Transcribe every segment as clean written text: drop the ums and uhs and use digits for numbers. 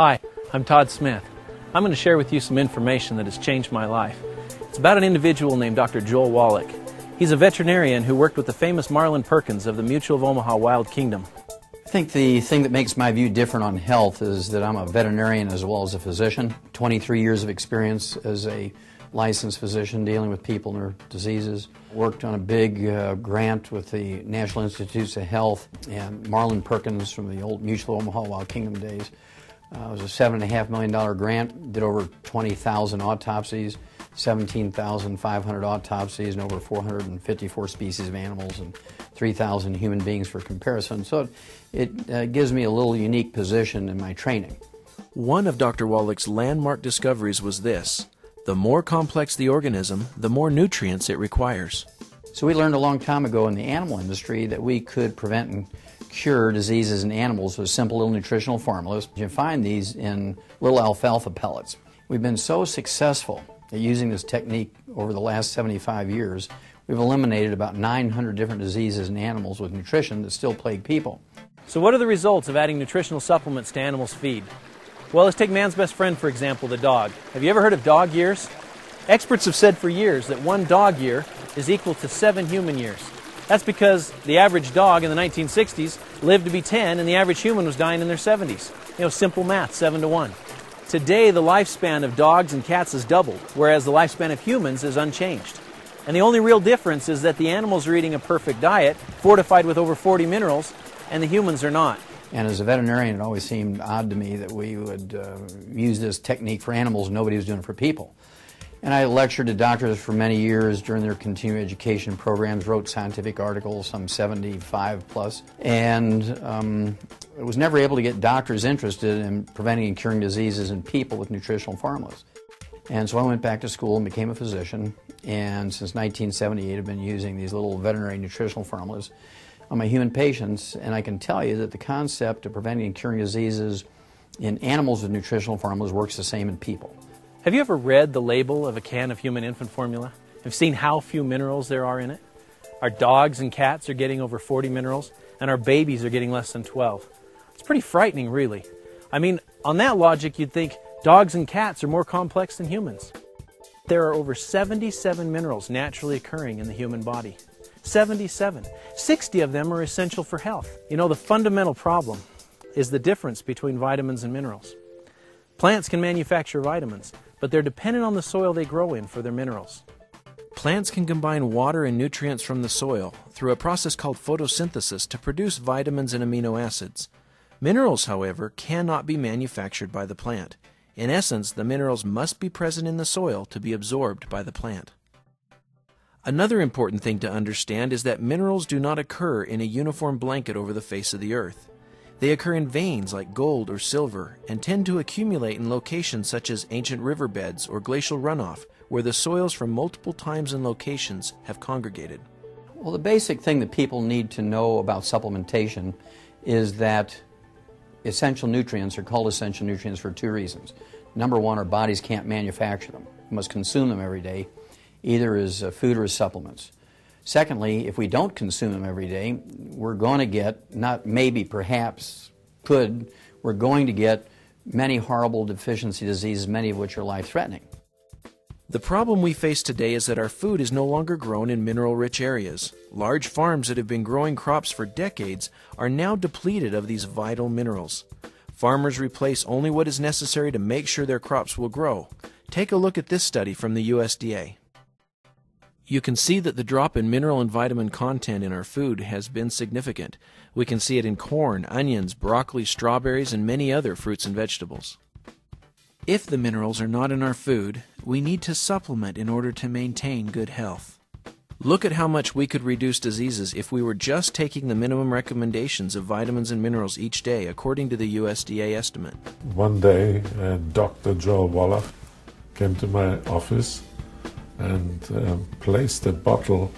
Hi, I'm Todd Smith. I'm going to share with you some information that has changed my life. It's about an individual named Dr. Joel Wallach. He's a veterinarian who worked with the famous Marlin Perkins of the Mutual of Omaha Wild Kingdom. I think the thing that makes my view different on health is that I'm a veterinarian as well as a physician. 23 years of experience as a licensed physician dealing with people and their diseases. Worked on a big grant with the National Institutes of Health and Marlin Perkins from the old Mutual of Omaha Wild Kingdom days. It was a $7.5 million grant, did over 20,000 autopsies, 17,500 autopsies, and over 454 species of animals and 3,000 human beings for comparison. So it gives me a little unique position in my training. One of Dr. Wallach's landmark discoveries was this: the more complex the organism, the more nutrients it requires. So we learned a long time ago in the animal industry that we could prevent and cure diseases in animals with simple little nutritional formulas. You find these in little alfalfa pellets. We've been so successful at using this technique over the last 75 years, we've eliminated about 900 different diseases in animals with nutrition that still plague people. So what are the results of adding nutritional supplements to animals' feed? Well, let's take man's best friend, for example, the dog. Have you ever heard of dog years? Experts have said for years that one dog year is equal to 7 human years. That's because the average dog in the 1960s lived to be 10 and the average human was dying in their 70s. You know, simple math, 7 to 1. Today, the lifespan of dogs and cats has doubled, whereas the lifespan of humans is unchanged. And the only real difference is that the animals are eating a perfect diet, fortified with over 40 minerals, and the humans are not. And as a veterinarian, it always seemed odd to me that we would use this technique for animals and nobody was doing it for people. And I lectured to doctors for many years during their continuing education programs, wrote scientific articles, some 75 plus, and I was never able to get doctors interested in preventing and curing diseases in people with nutritional formulas. And so I went back to school and became a physician, and since 1978 I've been using these little veterinary nutritional formulas on my human patients, and I can tell you that the concept of preventing and curing diseases in animals with nutritional formulas works the same in people. Have you ever read the label of a can of human infant formula? Have you seen how few minerals there are in it? Our dogs and cats are getting over 40 minerals, and our babies are getting less than 12. It's pretty frightening, really. I mean, on that logic, you'd think dogs and cats are more complex than humans. There are over 77 minerals naturally occurring in the human body. 77. 60 of them are essential for health. You know, the fundamental problem is the difference between vitamins and minerals. Plants can manufacture vitamins, but they're dependent on the soil they grow in for their minerals. Plants can combine water and nutrients from the soil through a process called photosynthesis to produce vitamins and amino acids. Minerals, however, cannot be manufactured by the plant. In essence, the minerals must be present in the soil to be absorbed by the plant. Another important thing to understand is that minerals do not occur in a uniform blanket over the face of the earth. They occur in veins like gold or silver and tend to accumulate in locations such as ancient riverbeds or glacial runoff, where the soils from multiple times and locations have congregated. Well, the basic thing that people need to know about supplementation is that essential nutrients are called essential nutrients for 2 reasons. Number one, our bodies can't manufacture them. We must consume them every day, either as food or as supplements. Secondly, if we don't consume them every day, we're going to get, not maybe, perhaps, could, we're going to get many horrible deficiency diseases, many of which are life-threatening. The problem we face today is that our food is no longer grown in mineral-rich areas. Large farms that have been growing crops for decades are now depleted of these vital minerals. Farmers replace only what is necessary to make sure their crops will grow. Take a look at this study from the USDA. You can see that the drop in mineral and vitamin content in our food has been significant. We can see it in corn, onions, broccoli, strawberries, and many other fruits and vegetables. If the minerals are not in our food, we need to supplement in order to maintain good health. Look at how much we could reduce diseases if we were just taking the minimum recommendations of vitamins and minerals each day, according to the USDA estimate. One day, Dr. Joel Wallach came to my office and placed a bottle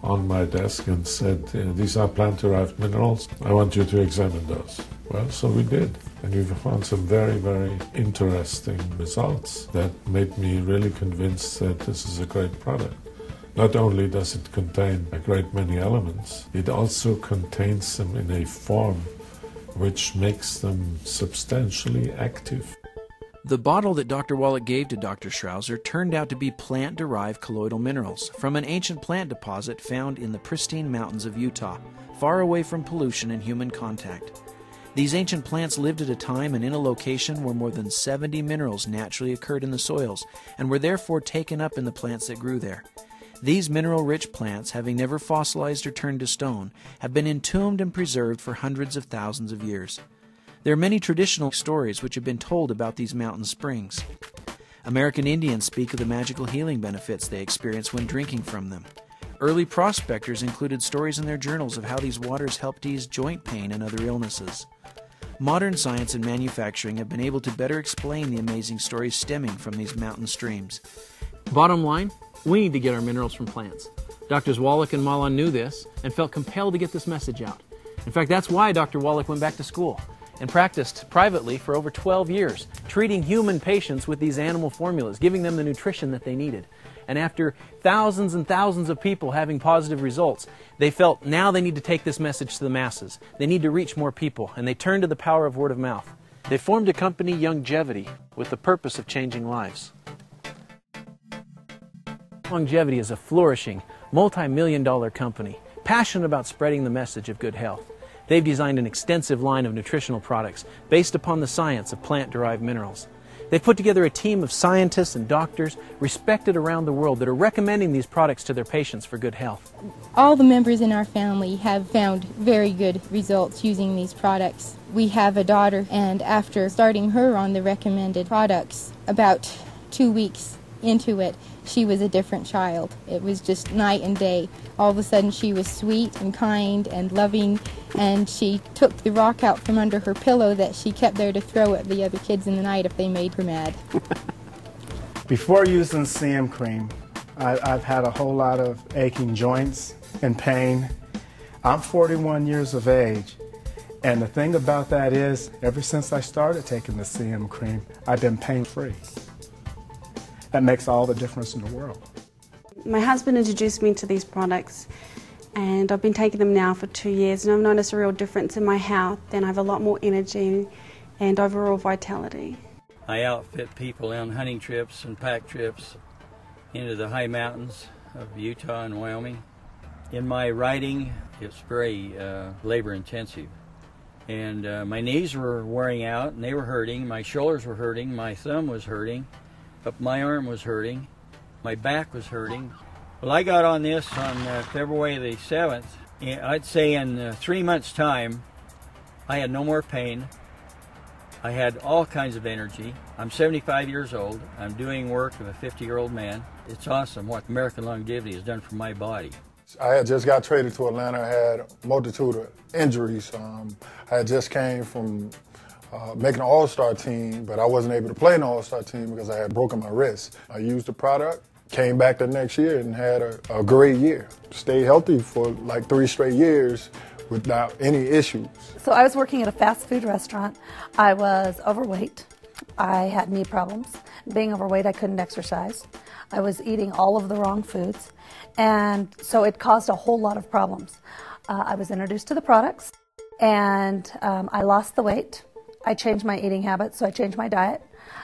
on my desk and said, these are plant-derived minerals. I want you to examine those. Well, so we did. And we found some very, very interesting results that made me really convinced that this is a great product. Not only does it contain a great many elements, it also contains them in a form which makes them substantially active. The bottle that Dr. Wallach gave to Dr. Schrauser turned out to be plant-derived colloidal minerals from an ancient plant deposit found in the pristine mountains of Utah, far away from pollution and human contact. These ancient plants lived at a time and in a location where more than 70 minerals naturally occurred in the soils and were therefore taken up in the plants that grew there. These mineral-rich plants, having never fossilized or turned to stone, have been entombed and preserved for hundreds of thousands of years. There are many traditional stories which have been told about these mountain springs. American Indians speak of the magical healing benefits they experience when drinking from them. Early prospectors included stories in their journals of how these waters helped ease joint pain and other illnesses. Modern science and manufacturing have been able to better explain the amazing stories stemming from these mountain streams. Bottom line, we need to get our minerals from plants. Doctors Wallach and Malon knew this and felt compelled to get this message out. In fact, that's why Dr. Wallach went back to school and practiced privately for over 12 years, treating human patients with these animal formulas, giving them the nutrition that they needed. And after thousands and thousands of people having positive results, they felt now they need to take this message to the masses. They need to reach more people, and they turned to the power of word of mouth. They formed a company, Youngevity, with the purpose of changing lives. Youngevity is a flourishing, multi-million-dollar company, passionate about spreading the message of good health. They've designed an extensive line of nutritional products based upon the science of plant-derived minerals. They've put together a team of scientists and doctors respected around the world that are recommending these products to their patients for good health. All the members in our family have found very good results using these products. We have a daughter, and after starting her on the recommended products, about 2 weeks into it, she was a different child. It was just night and day. All of a sudden she was sweet and kind and loving, and she took the rock out from under her pillow that she kept there to throw at the other kids in the night if they made her mad. Before using CM cream, I've had a whole lot of aching joints and pain. I'm 41 years of age, and the thing about that is, ever since I started taking the CM cream, I've been pain-free. That makes all the difference in the world. My husband introduced me to these products, and I've been taking them now for 2 years, and I've noticed a real difference in my health, and I have a lot more energy and overall vitality. I outfit people on hunting trips and pack trips into the high mountains of Utah and Wyoming. In my riding, it's very labor intensive, and my knees were wearing out and they were hurting, my shoulders were hurting, my thumb was hurting, but my arm was hurting, my back was hurting. Well, I got on this on February the 7th. I'd say in 3 months' time, I had no more pain. I had all kinds of energy. I'm 75 years old. I'm doing work of a 50-year-old man. It's awesome what American Longevity has done for my body. I had just got traded to Atlanta. I had a multitude of injuries. I had just came from making an all-star team, but I wasn't able to play in an all-star team because I had broken my wrist. I used the product, came back the next year and had a great year. Stayed healthy for like 3 straight years without any issues. So I was working at a fast food restaurant. I was overweight. I had knee problems. Being overweight, I couldn't exercise. I was eating all of the wrong foods, and so it caused a whole lot of problems. I was introduced to the products, and I lost the weight. I changed my eating habits, so I changed my diet,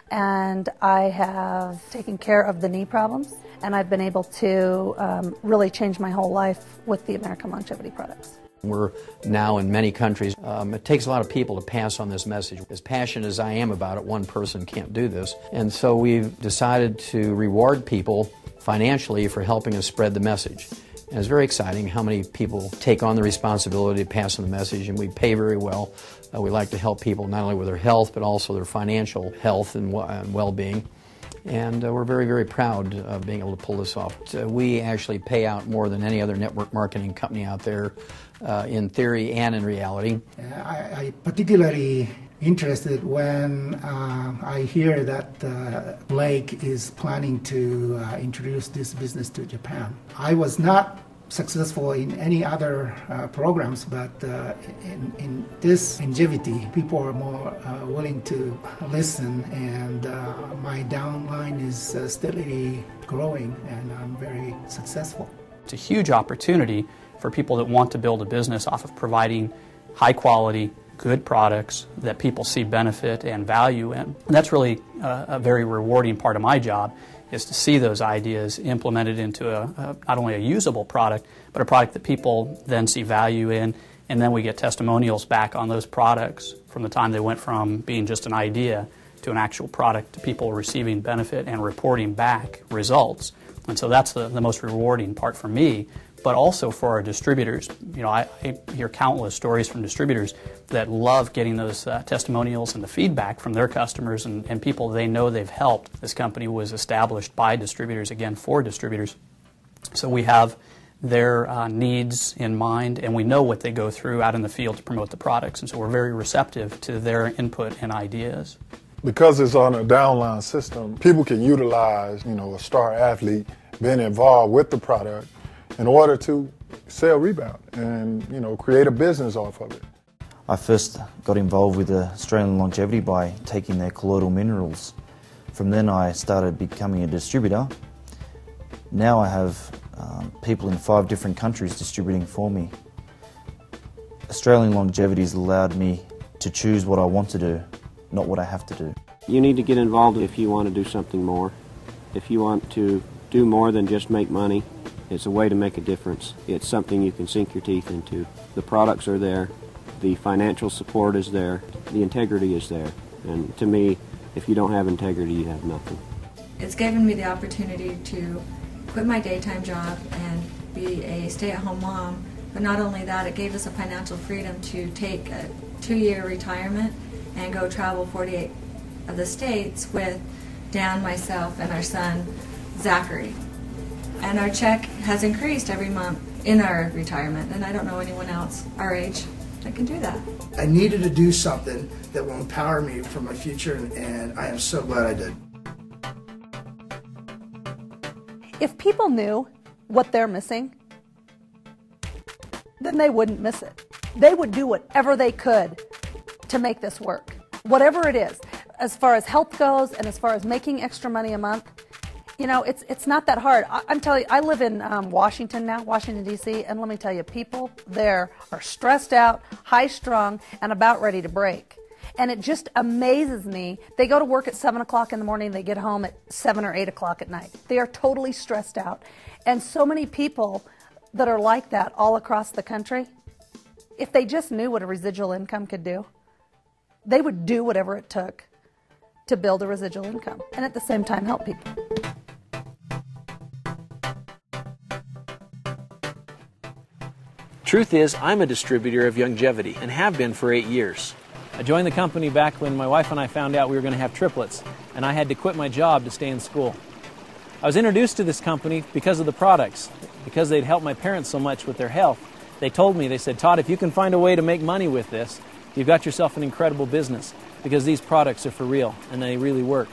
and I have taken care of the knee problems, and I've been able to really change my whole life with the American Longevity products. We're now in many countries. It takes a lot of people to pass on this message. As passionate as I am about it, one person can't do this. And so we've decided to reward people financially for helping us spread the message. And it's very exciting how many people take on the responsibility to pass on the message, and we pay very well. We like to help people not only with their health, but also their financial health and well-being. And we're very, very proud of being able to pull this off. We actually pay out more than any other network marketing company out there, in theory and in reality. I particularly interested when I hear that Blake is planning to introduce this business to Japan. I was not successful in any other programs, but in this Youngevity, people are more willing to listen, and my downline is steadily growing, and I'm very successful. It's a huge opportunity for people that want to build a business off of providing high quality, good products that people see benefit and value in. And that's really a very rewarding part of my job, is to see those ideas implemented into not only a usable product, but a product that people then see value in, and then we get testimonials back on those products from the time they went from being just an idea to an actual product, to people receiving benefit and reporting back results. And so that's the most rewarding part for me, but also for our distributors. You know, I hear countless stories from distributors that love getting those testimonials and the feedback from their customers and people they know they've helped. This company was established by distributors, again, for distributors. So we have their needs in mind, and we know what they go through out in the field to promote the products, and so we're very receptive to their input and ideas. Because it's on a downline system, people can utilize, you know, a star athlete being involved with the product in order to sell Rebound and, you know, create a business off of it. I first got involved with Australian Longevity by taking their colloidal minerals. From then I started becoming a distributor. Now I have people in 5 different countries distributing for me. Australian Longevity has allowed me to choose what I want to do, not what I have to do. You need to get involved if you want to do something more. If you want to do more than just make money, it's a way to make a difference. It's something you can sink your teeth into. The products are there, the financial support is there, the integrity is there. And to me, if you don't have integrity, you have nothing. It's given me the opportunity to quit my daytime job and be a stay-at-home mom. But not only that, it gave us a financial freedom to take a 2-year retirement and go travel 48 of the states with Dan, myself, and our son, Zachary. And our check has increased every month in our retirement, and I don't know anyone else our age that can do that. I needed to do something that will empower me for my future, and I am so glad I did. If people knew what they're missing, then they wouldn't miss it. They would do whatever they could to make this work. Whatever it is, as far as health goes and as far as making extra money a month, you know, it's not that hard. I'm telling you, I live in Washington now, Washington, D.C., and let me tell you, people there are stressed out, high-strung, and about ready to break. And it just amazes me. They go to work at 7 o'clock in the morning, they get home at 7 or 8 o'clock at night. They are totally stressed out. And so many people that are like that all across the country, if they just knew what a residual income could do, they would do whatever it took to build a residual income and at the same time help people. Truth is, I'm a distributor of Youngevity and have been for 8 years. I joined the company back when my wife and I found out we were going to have triplets, and I had to quit my job to stay in school. I was introduced to this company because of the products, because they'd helped my parents so much with their health. They told me, they said, Todd, if you can find a way to make money with this, you've got yourself an incredible business, because these products are for real, and they really work.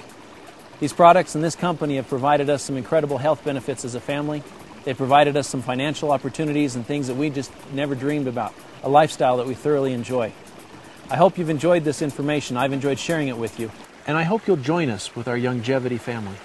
These products and this company have provided us some incredible health benefits as a family. They've provided us some financial opportunities and things that we just never dreamed about, a lifestyle that we thoroughly enjoy. I hope you've enjoyed this information. I've enjoyed sharing it with you. And I hope you'll join us with our Youngevity family.